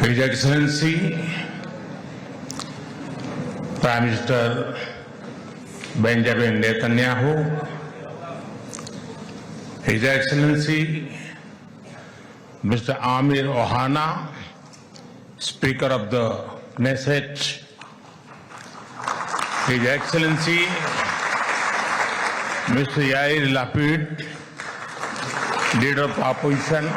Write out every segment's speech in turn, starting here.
His Excellency Prime Minister Benjamin Netanyahu, His Excellency Mr. Amir Ohana, Speaker of the Knesset, His Excellency Mr. Yair Lapid, Leader of the Opposition,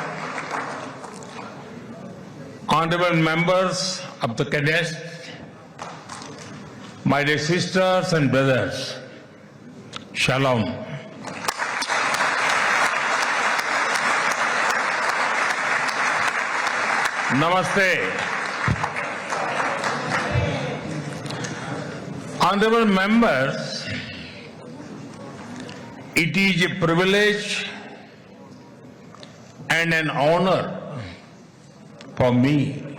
Honorable members of the Kennnest, my dear sisters and brothers, Shalom. Namaste. Honorable members, it is a privilege and an honor for me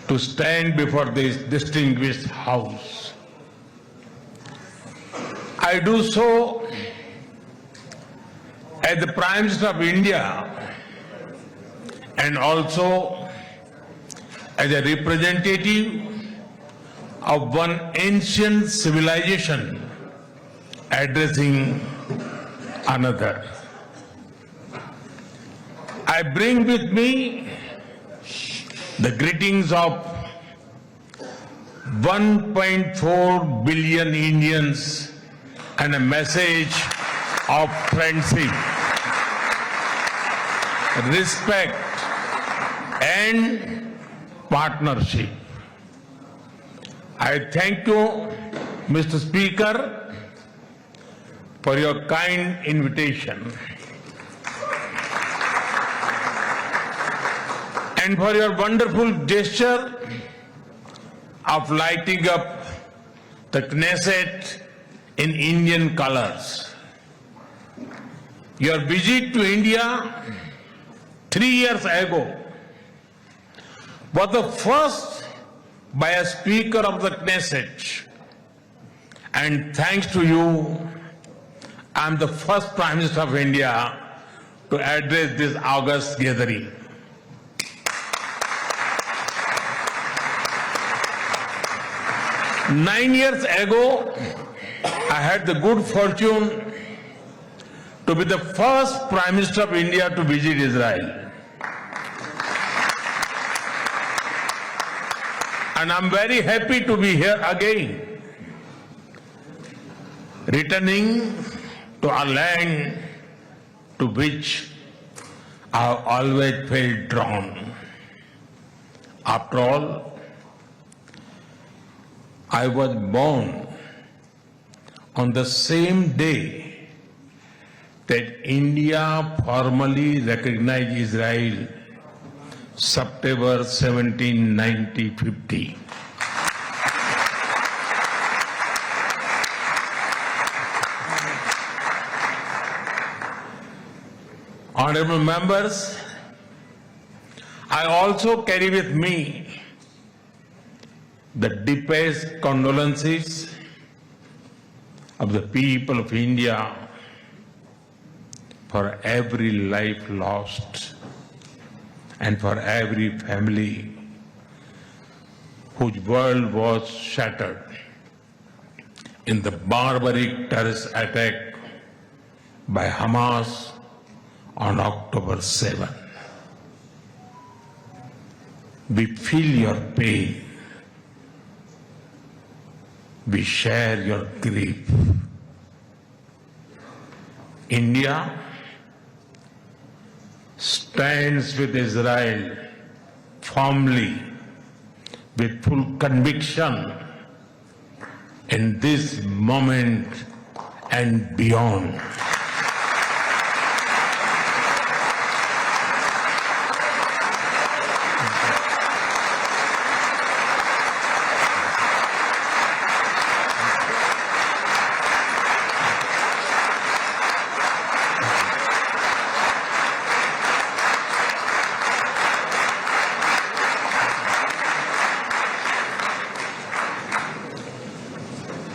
to stand before this distinguished house. I do so as the Prime Minister of India and also as a representative of one ancient civilization addressing another. I bring with me the greetings of 1.4 billion Indians and a message of friendship, respect and partnership. I thank you, Mr. Speaker, for your kind invitation and for your wonderful gesture of lighting up the Knesset in Indian colors. Your visit to India 3 years ago was the first by a Speaker of the Knesset, and thanks to you, I am the first Prime Minister of India to address this august gathering. Nine years ago, I had the good fortune to be the first Prime Minister of India to visit Israel. And I'm very happy to be here again, returning to a land to which I have always felt drawn. After all, I was born on the same day that India formally recognized Israel, September 17, 1950. Honorable members, I also carry with me the deepest condolences of the people of India for every life lost and for every family whose world was shattered in the barbaric terrorist attack by Hamas on October 7. We feel your pain. We share your grief. India stands with Israel firmly, with full conviction in this moment and beyond.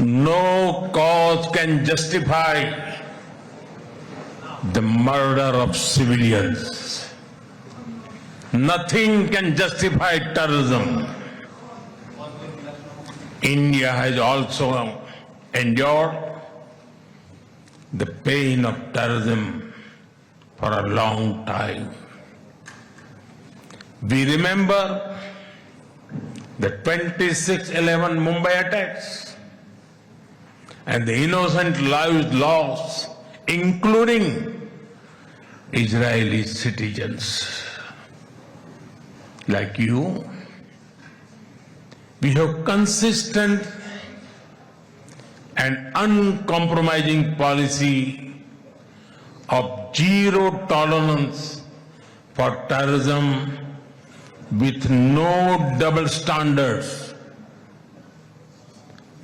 No cause can justify the murder of civilians. Nothing can justify terrorism. India has also endured the pain of terrorism for a long time. We remember the 26/11 Mumbai attacks and the innocent lives lost, including Israeli citizens. Like you, we have consistent and uncompromising policy of zero tolerance for terrorism with no double standards.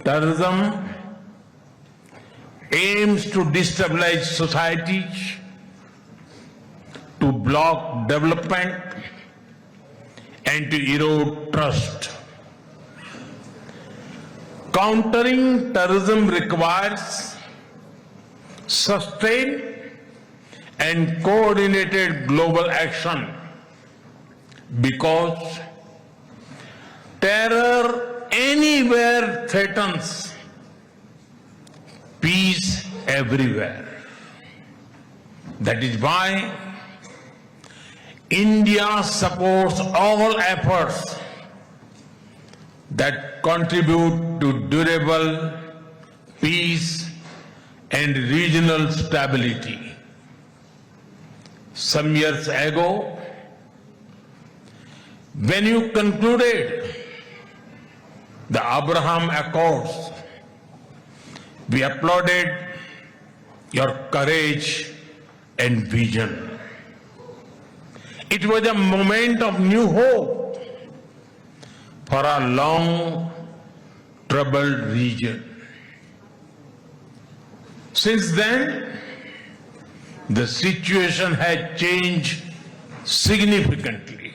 Terrorism aims to destabilize societies, to block development, and to erode trust. Countering terrorism requires sustained and coordinated global action because terror anywhere threatens peace everywhere. That is why India supports all efforts that contribute to durable peace and regional stability. Some years ago, when you concluded the Abraham Accords, we applauded your courage and vision. It was a moment of new hope for a long troubled region. Since then, the situation has changed significantly.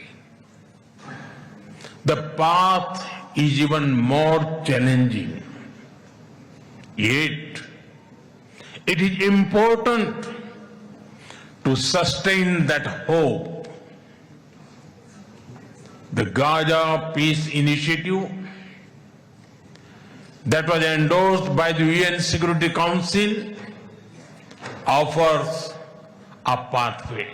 The path is even more challenging. Yet, it is important to sustain that hope. The Gaza Peace Initiative that was endorsed by the UN Security Council offers a pathway.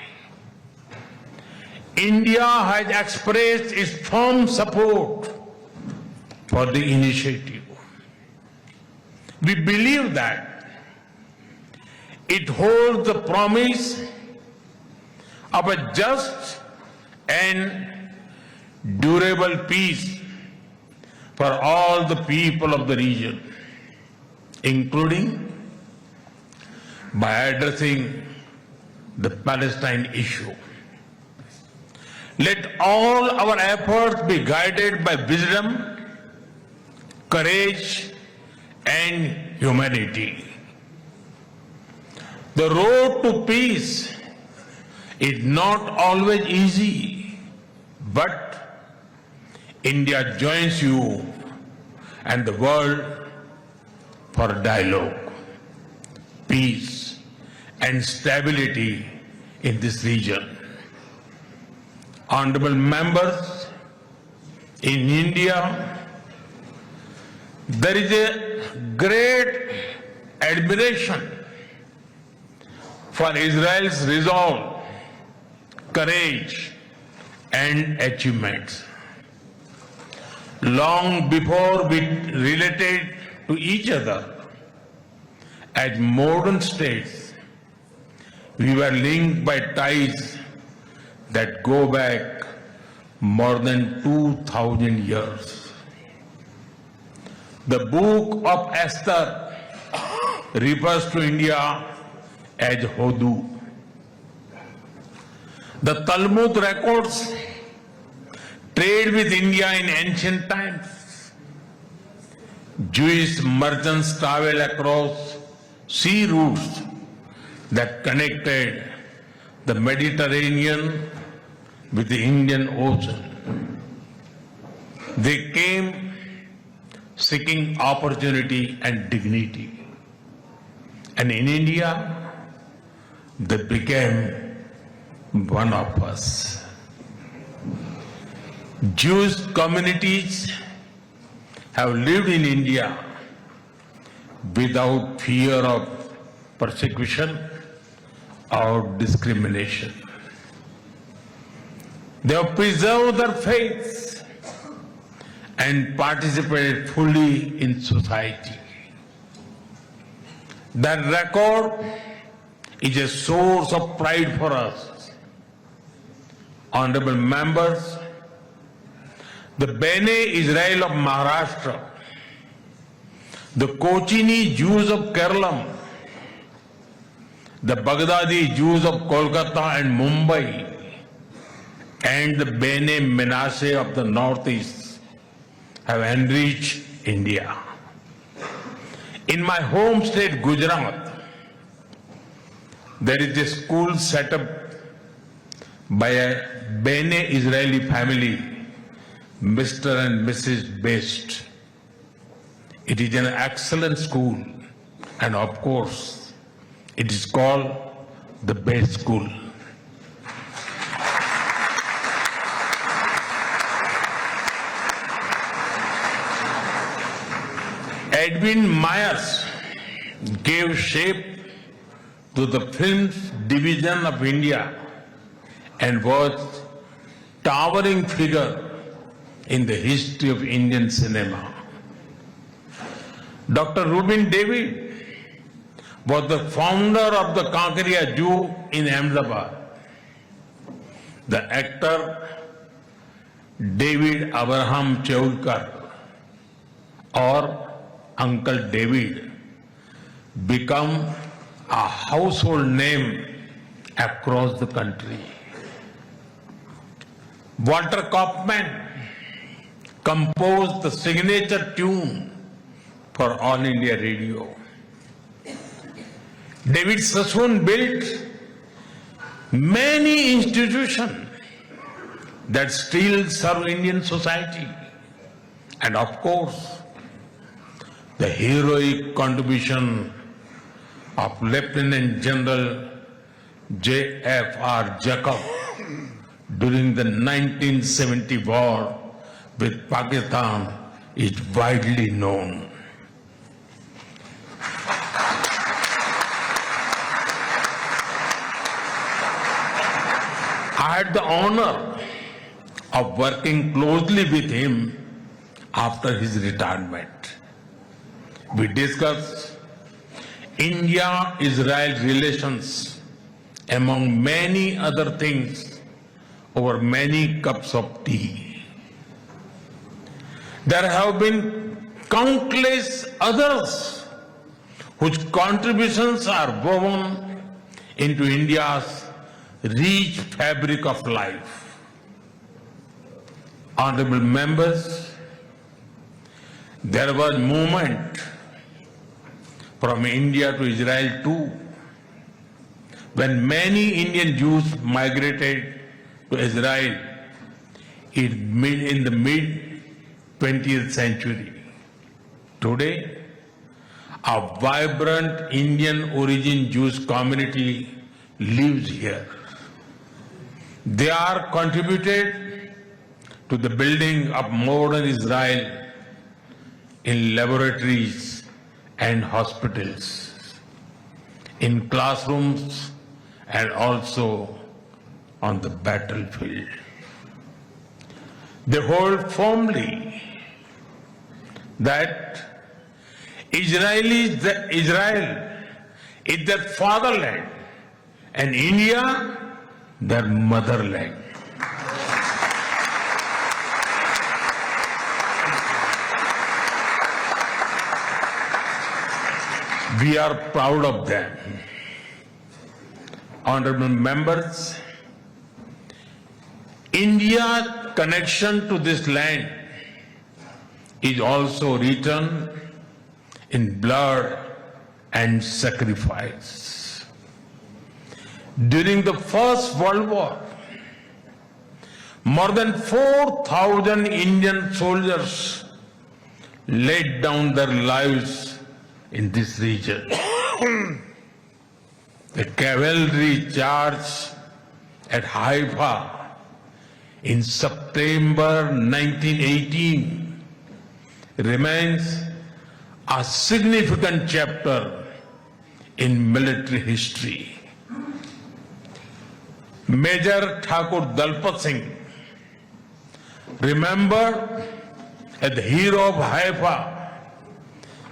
India has expressed its firm support for the initiative. We believe that it holds the promise of a just and durable peace for all the people of the region, including by addressing the Palestine issue. Let all our efforts be guided by wisdom, courage, and humanity. The road to peace is not always easy, but India joins you and the world for dialogue, peace, and stability in this region. Honorable members, in India, there is a great admiration for Israel's resolve, courage, and achievements. Long before we related to each other as modern states, we were linked by ties that go back more than 2,000 years. The book of Esther refers to India as Hodu. The Talmud records trade with India in ancient times. Jewish merchants traveled across sea routes that connected the Mediterranean with the Indian Ocean. They came seeking opportunity and dignity. And in India, they became one of us. Jewish communities have lived in India without fear of persecution or discrimination. They have preserved their faith and participated fully in society. That record is a source of pride for us. Honorable members, the Bene Israel of Maharashtra, the Kochini Jews of Kerala, the Baghdadi Jews of Kolkata and Mumbai, and the Bene Menashe of the Northeast have enriched India. In my home state, Gujarat, there is a school set up by a Bene Israeli family, Mr. and Mrs. Best. It is an excellent school, and of course, it is called the Best School. Edwin Myers gave shape to the films division of India and was towering figure in the history of Indian cinema. Dr. Rubin David was the founder of the Kankaria Jew in Ahmedabad. The actor David Abraham Cheulkar, or Uncle David, become a household name across the country. Walter Kaufman composed the signature tune for All India Radio. David Sassoon built many institutions that still serve Indian society. And of course, the heroic contribution of Lieutenant General J.F.R. Jacob during the 1970 war with Pakistan is widely known. I had the honor of working closely with him after his retirement. We discussed India-Israel relations, among many other things, over many cups of tea. There have been countless others whose contributions are woven into India's rich fabric of life. Honorable members, there was movement from India to Israel too, when many Indian Jews migrated to Israel in the mid-20th century. Today, a vibrant Indian origin Jewish community lives here. They are contributed to the building of modern Israel in laboratories and hospitals, in classrooms, and also on the battlefield. They hold firmly that Israel is their fatherland and India their motherland. We are proud of them. Honorable members, India's connection to this land is also written in blood and sacrifice. During the First World War, more than 4,000 Indian soldiers laid down their lives in this region. The cavalry charge at Haifa in September 1918 remains a significant chapter in military history. Major Thakur Dalpat Singh, remembered as the hero of Haifa,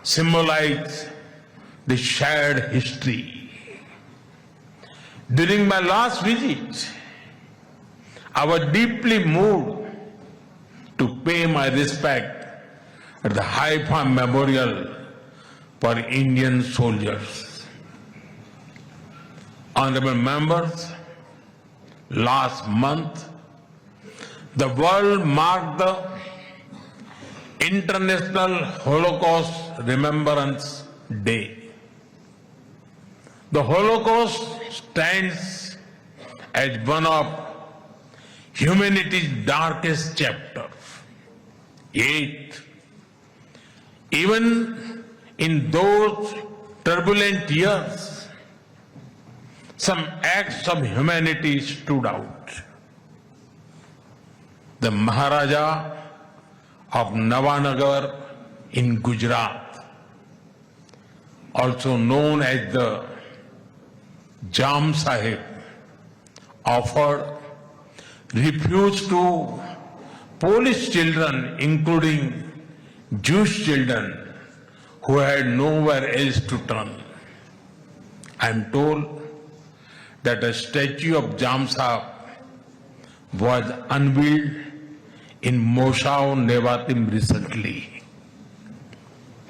symbolized the shared history. During my last visit, I was deeply moved to pay my respect at the Haifa Memorial for Indian soldiers. Honorable members, last month, the world marked the International Holocaust Remembrance Day. The Holocaust stands as one of humanity's darkest chapters. Yet, even in those turbulent years, some acts of humanity stood out. The Maharaja of Navanagar in Gujarat, also known as the Jam Sahib, offered refuge to Polish children, including Jewish children who had nowhere else to turn. I am told that a statue of Jam Sahib was unveiled in Moshav Nevatim recently.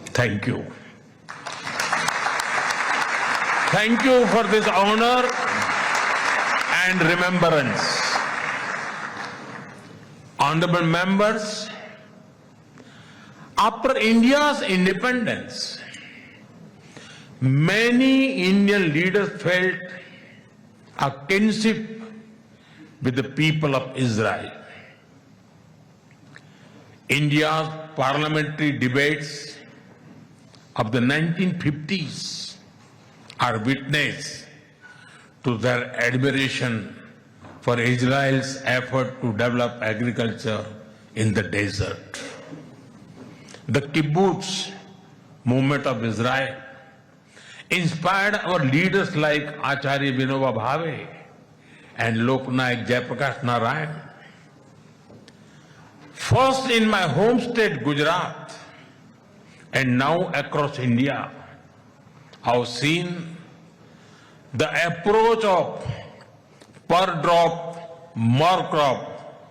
Thank you. Thank you for this honor and remembrance. Honorable members, after India's independence, many Indian leaders felt a kinship with the people of Israel. India's parliamentary debates of the 1950s are witness to their admiration for Israel's effort to develop agriculture in the desert. The kibbutz movement of Israel inspired our leaders like Acharya Vinoba Bhave and Loknayak Jayaprakash Narayan. First in my home state Gujarat and now across India, I've seen the approach of per drop, more crop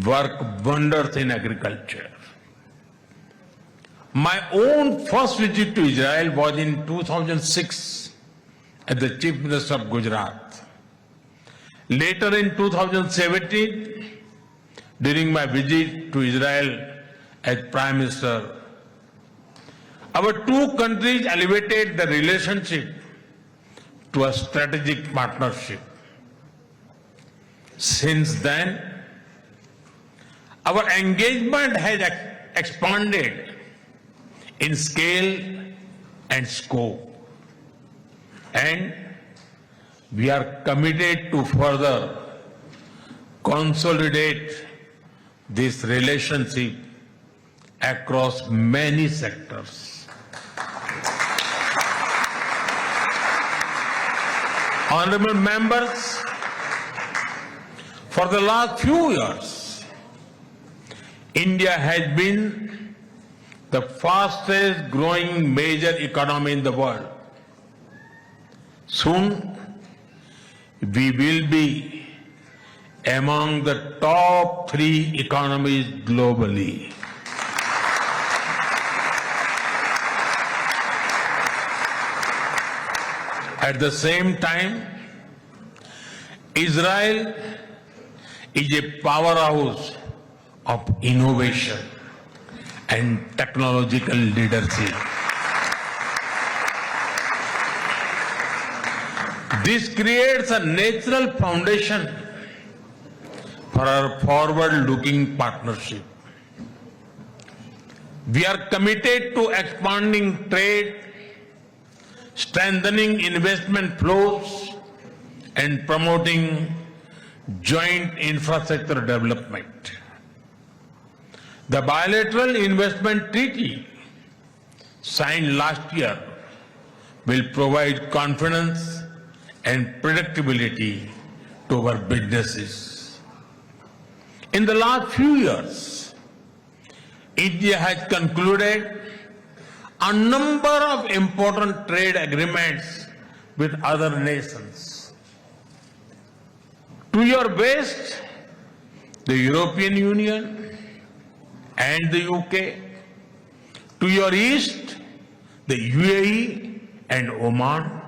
work wonders in agriculture. My own first visit to Israel was in 2006 as the Chief Minister of Gujarat. Later in 2017, during my visit to Israel as Prime Minister, our two countries elevated the relationship to a strategic partnership. Since then, our engagement has expanded in scale and scope, and we are committed to further consolidate this relationship across many sectors. Honorable members, for the last few years, India has been the fastest growing major economy in the world. Soon, we will be among the top 3 economies globally. At the same time, Israel is a powerhouse of innovation and technological leadership. This creates a natural foundation for our forward-looking partnership. We are committed to expanding trade, strengthening investment flows, and promoting joint infrastructure development. The bilateral investment treaty signed last year will provide confidence and predictability to our businesses. In the last few years, India has concluded a number of important trade agreements with other nations. To your west, the European Union and the UK. To your east, the UAE and Oman.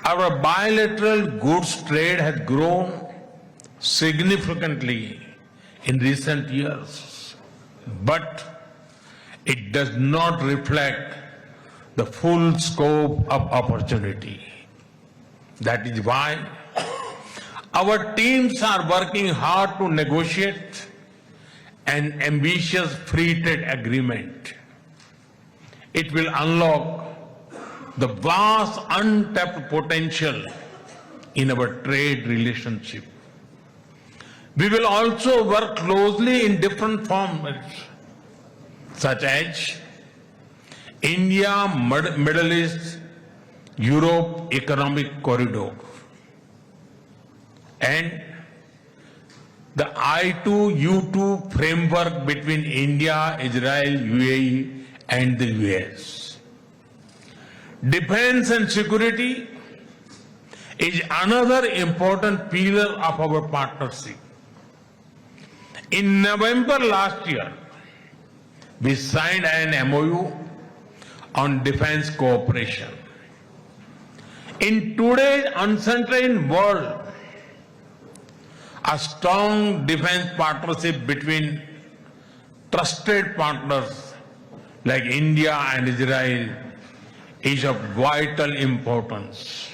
Our bilateral goods trade has grown significantly in recent years, but it does not reflect the full scope of opportunity. That is why our teams are working hard to negotiate an ambitious free trade agreement. It will unlock the vast untapped potential in our trade relationship. We will also work closely in different formats, such as India, Middle East, Europe Economic Corridor, and the I2U2 framework between India, Israel, UAE, and the US. Defense and security is another important pillar of our partnership. In November last year, we signed an MOU on defense cooperation. In today's uncertain world, a strong defense partnership between trusted partners like India and Israel is of vital importance.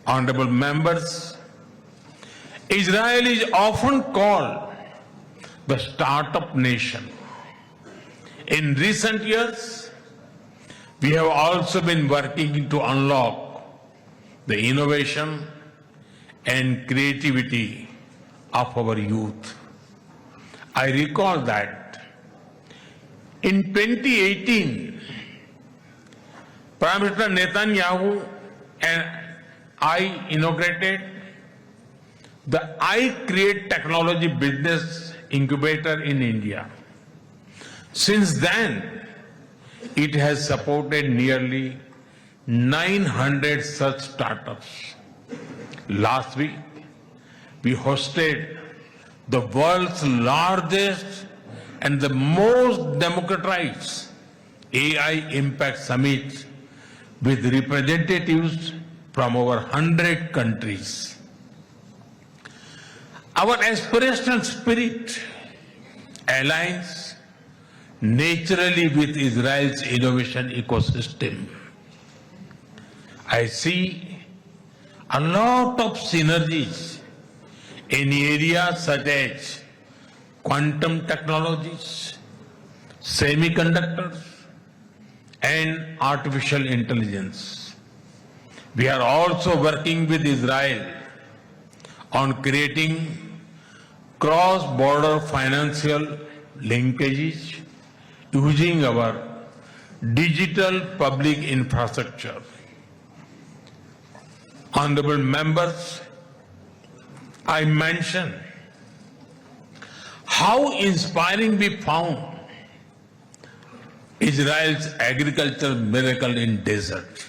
Honorable members, Israel is often called the startup nation. In recent years, we have also been working to unlock the innovation and creativity of our youth. I recall that in 2018, Prime Minister Netanyahu and I inaugurated the I Create Technology Business Incubator in India. Since then, it has supported nearly 900 such startups. Last week, we hosted the world's largest and the most democratized AI Impact Summit with representatives from over 100 countries. Our aspirational spirit aligns naturally with Israel's innovation ecosystem. I see a lot of synergies in areas such as quantum technologies, semiconductors, and artificial intelligence. We are also working with Israel on creating cross-border financial linkages using our digital public infrastructure. Honorable members, I mentioned how inspiring we found Israel's agricultural miracle in desert.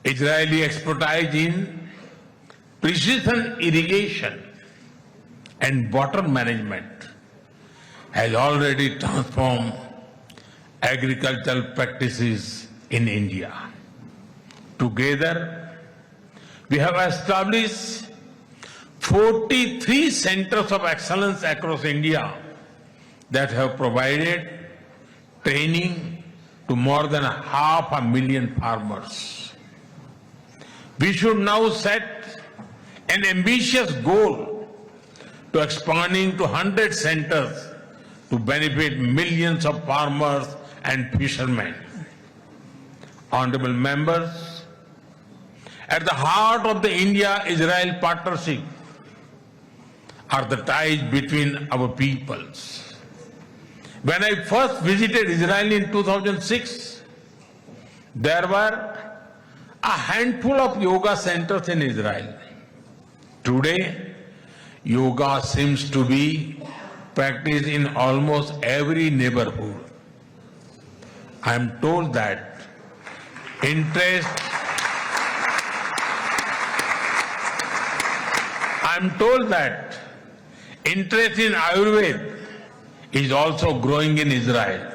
Israeli expertise in precision irrigation and water management has already transformed agricultural practices in India. Together, we have established 43 centers of excellence across India that have provided training to more than 500,000 farmers. We should now set an ambitious goal to expanding to 100 centers to benefit millions of farmers and fishermen. Honorable members, At the heart of the India-Israel partnership are the ties between our peoples. When I first visited Israel in 2006, there were a handful of yoga centers in Israel. Today, yoga seems to be practiced in almost every neighborhood. I am told that interest in Ayurveda is also growing in Israel.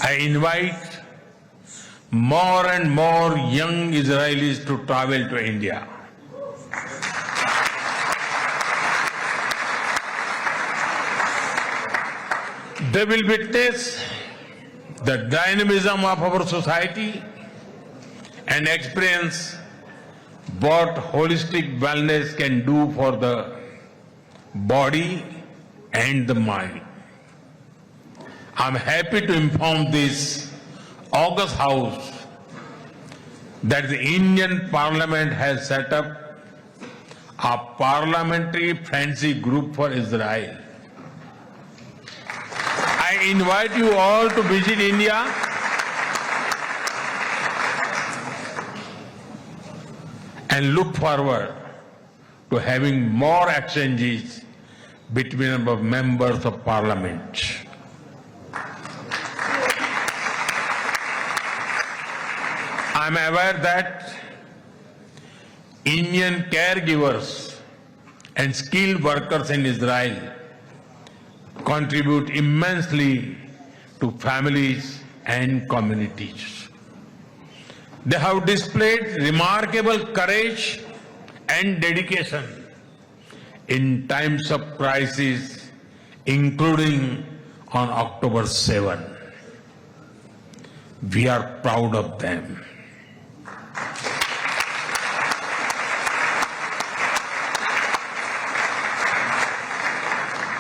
I invite more and more young Israelis to travel to India. They will witness the dynamism of our society and experience what holistic wellness can do for the body and the mind. I'm happy to inform this August House that the Indian Parliament has set up a parliamentary friendship group for Israel. I invite you all to visit India and look forward to having more exchanges between our members of parliament. I am aware that Indian caregivers and skilled workers in Israel contribute immensely to families and communities. They have displayed remarkable courage and dedication in times of crisis, including on October 7. We are proud of them.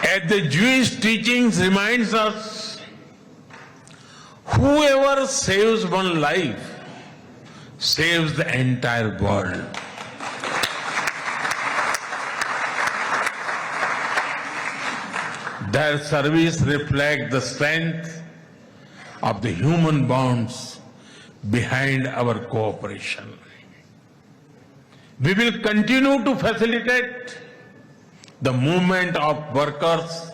As the Jewish teachings reminds us, whoever saves one life saves the entire world. Their service reflects the strength of the human bonds behind our cooperation. We will continue to facilitate the movement of workers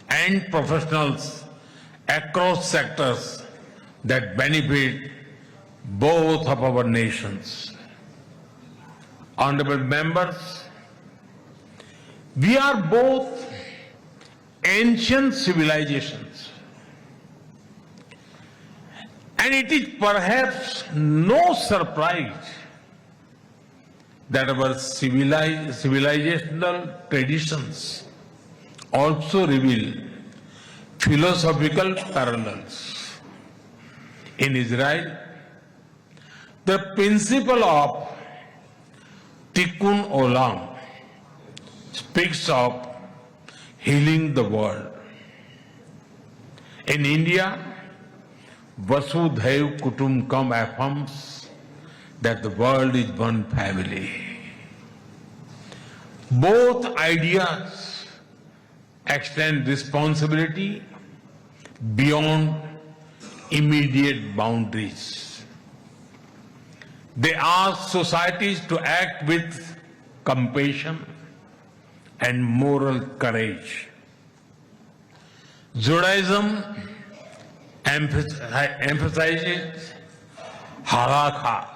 and professionals across sectors that benefit both of our nations. Honorable members, we are both ancient civilizations, and it is perhaps no surprise that our civilizational traditions also reveal philosophical parallels. In Israel, the principle of Tikkun Olam speaks of healing the world. In India, Vasudhaiv Kutumbakam affirms that the world is one family. Both ideas extend responsibility beyond immediate boundaries. They ask societies to act with compassion and moral courage. Judaism emphasizes halakha,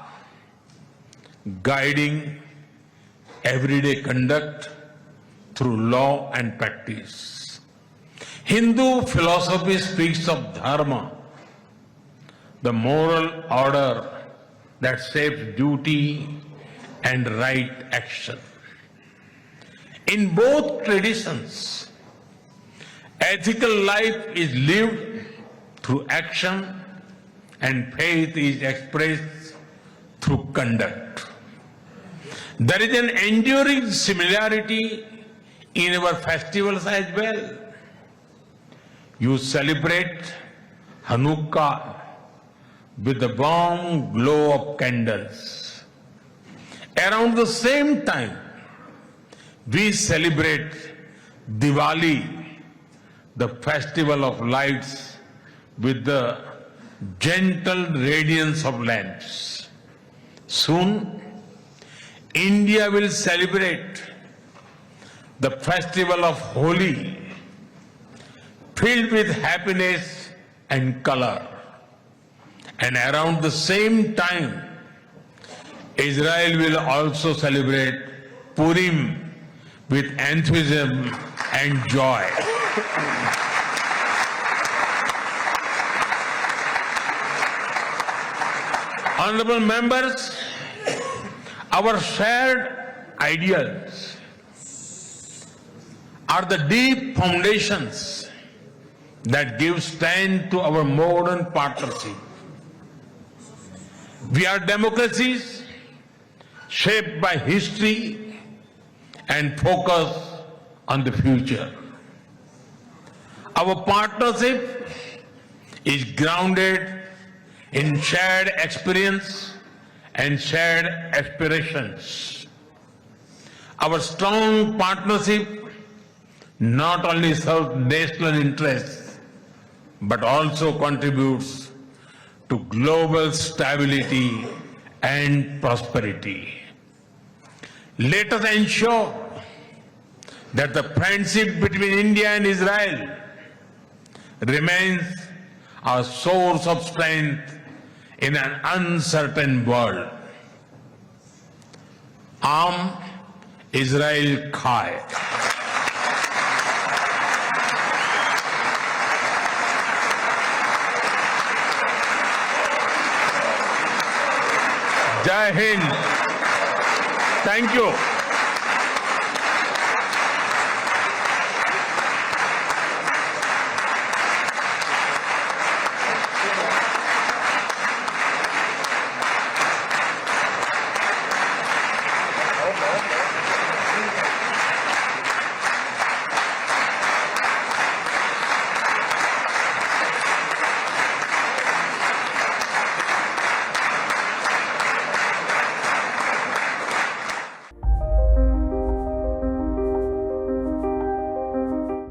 guiding everyday conduct through law and practice. Hindu philosophy speaks of dharma, the moral order that shapes duty and right action. In both traditions, ethical life is lived through action and faith is expressed through conduct. There is an enduring similarity in our festivals as well. You celebrate Hanukkah with the warm glow of candles, Around the same time, we celebrate Diwali, the festival of lights, with the gentle radiance of lamps. Soon, India will celebrate the festival of Holi, filled with happiness and color. And around the same time, Israel will also celebrate Purim with enthusiasm and joy. Honorable members, our shared ideals are the deep foundations that give strength to our modern partnership. We are democracies shaped by history and focus on the future. Our partnership is grounded in shared experience and shared aspirations. Our strong partnership not only serves national interests, but also contributes to global stability and prosperity. Let us ensure that the friendship between India and Israel remains a source of strength in an uncertain world. Aam Israel Khai. Jai Hind. Thank you.